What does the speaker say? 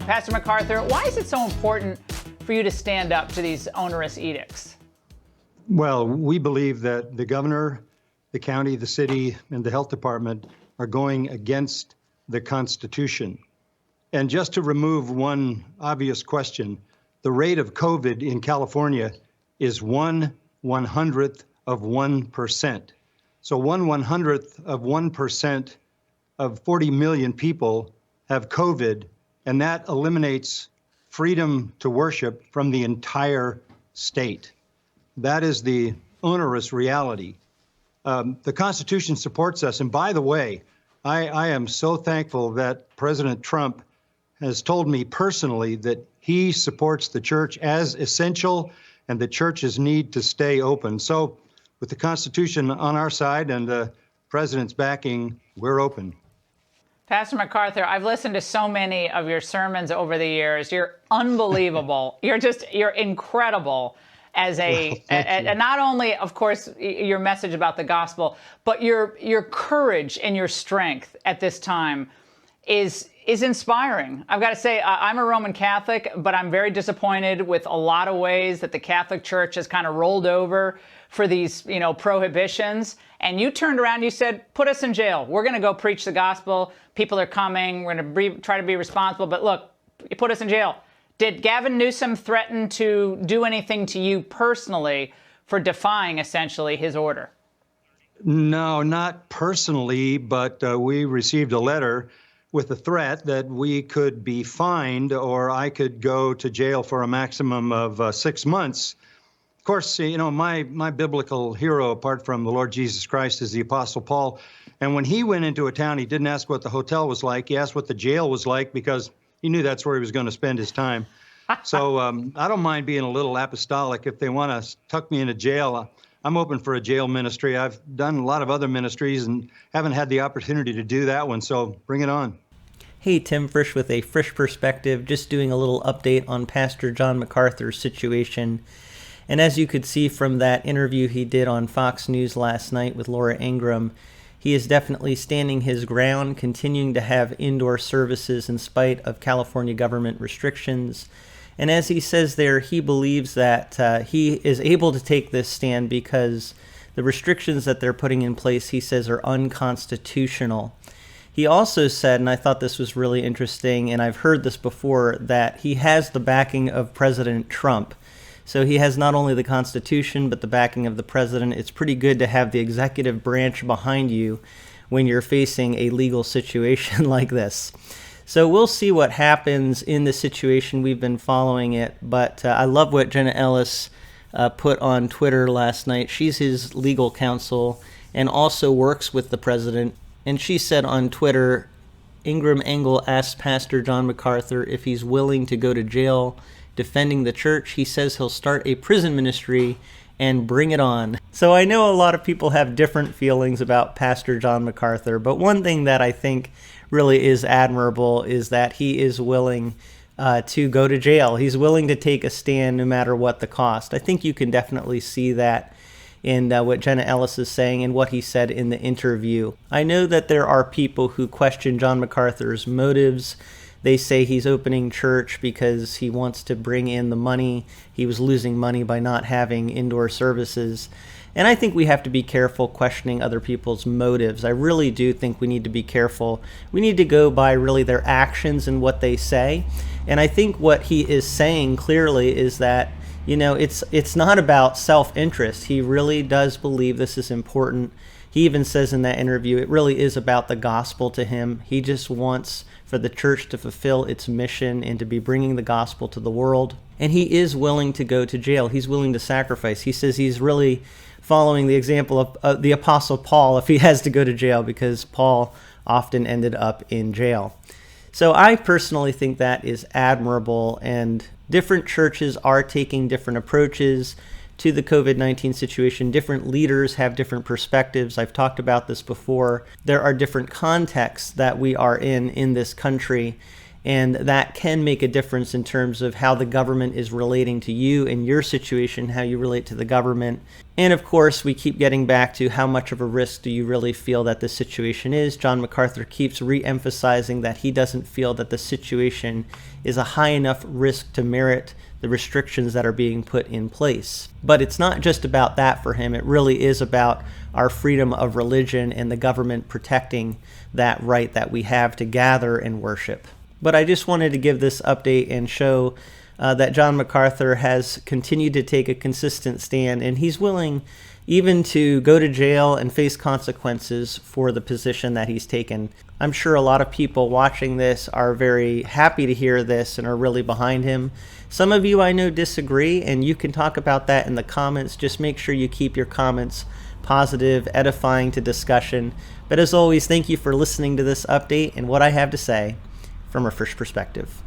Pastor MacArthur, why is it so important for you to stand up to these onerous edicts? Well, we believe that the governor, the county, the city, and the health department are going against the Constitution. And just to remove one obvious question, the rate of COVID in California is 1/100th of 1%. So 1/100th of 1% of 40 million people have COVID, and that eliminates freedom to worship from the entire state. That is the onerous reality. The Constitution supports us. And by the way, I am so thankful that President Trump has told me personally that he supports the church as essential and the churches need to stay open. So with the Constitution on our side and the president's backing, we're open. Pastor MacArthur, I've listened to so many of your sermons over the years. You're unbelievable. You're incredible as and not only, of course, your message about the gospel, but your courage and your strength at this time is inspiring. I've got to say, I'm a Roman Catholic, but I'm very disappointed with a lot of ways that the Catholic Church has kind of rolled over for these, prohibitions. And you turned around and you said, put us in jail. We're going to go preach the gospel. People are coming. We're going to try to be responsible. But look, you put us in jail. Did Gavin Newsom threaten to do anything to you personally for defying, essentially, his order? No, not personally, but we received a letter with a threat that we could be fined or I could go to jail for a maximum of 6 months. Of course, my biblical hero, apart from the Lord Jesus Christ, is the Apostle Paul. And when he went into a town, he didn't ask what the hotel was like. He asked what the jail was like because he knew that's where he was going to spend his time. So I don't mind being a little apostolic. If they want to tuck me into jail, I'm open for a jail ministry. I've done a lot of other ministries and haven't had the opportunity to do that one, so bring it on. Hey, Tim Frisch with A Frisch Perspective, just doing a little update on Pastor John MacArthur's situation. And as you could see from that interview he did on Fox News last night with Laura Ingraham, he is definitely standing his ground, continuing to have indoor services in spite of California government restrictions. And as he says there, he believes that he is able to take this stand because the restrictions that they're putting in place, he says, are unconstitutional. He also said, and I thought this was really interesting, and I've heard this before, that he has the backing of President Trump. So he has not only the Constitution, but the backing of the president. It's pretty good to have the executive branch behind you when you're facing a legal situation like this. So we'll see what happens in this situation. We've been following it, but I love what Jenna Ellis put on Twitter last night. She's his legal counsel and also works with the president. And she said on Twitter, Ingram Engel asked Pastor John MacArthur if he's willing to go to jail defending the church. He says he'll start a prison ministry and bring it on. So I know a lot of people have different feelings about Pastor John MacArthur, but one thing that I think really is admirable is that he is willing to go to jail. He's willing to take a stand no matter what the cost. I think you can definitely see that in what Jenna Ellis is saying and what he said in the interview. I know that there are people who question John MacArthur's motives. They say he's opening church because he wants to bring in the money. He was losing money by not having indoor services. And I think we have to be careful questioning other people's motives. I really do think we need to be careful. We need to go by really their actions and what they say. And I think what he is saying clearly is that, it's not about self-interest. He really does believe this is important. He even says in that interview, it really is about the gospel to him. He just wants for the church to fulfill its mission and to be bringing the gospel to the world. And he is willing to go to jail. He's willing to sacrifice. He says he's really following the example of the Apostle Paul if he has to go to jail, because Paul often ended up in jail. So I personally think that is admirable, and different churches are taking different approaches to the COVID-19 situation. Different leaders have different perspectives. I've talked about this before. There are different contexts that we are in this country, And that can make a difference in terms of how the government is relating to you and your situation, how you relate to the government. And of course, we keep getting back to how much of a risk do you really feel that the situation is. John MacArthur keeps re-emphasizing that he doesn't feel that the situation is a high enough risk to merit the restrictions that are being put in place. But it's not just about that for him. It really is about our freedom of religion and the government protecting that right that we have to gather and worship. But I just wanted to give this update and show that John MacArthur has continued to take a consistent stand, and he's willing even to go to jail and face consequences for the position that he's taken. I'm sure a lot of people watching this are very happy to hear this and are really behind him. Some of you I know disagree, and you can talk about that in the comments. Just make sure you keep your comments positive, edifying to discussion. But as always, thank you for listening to this update and what I have to say from A Frisch Perspective.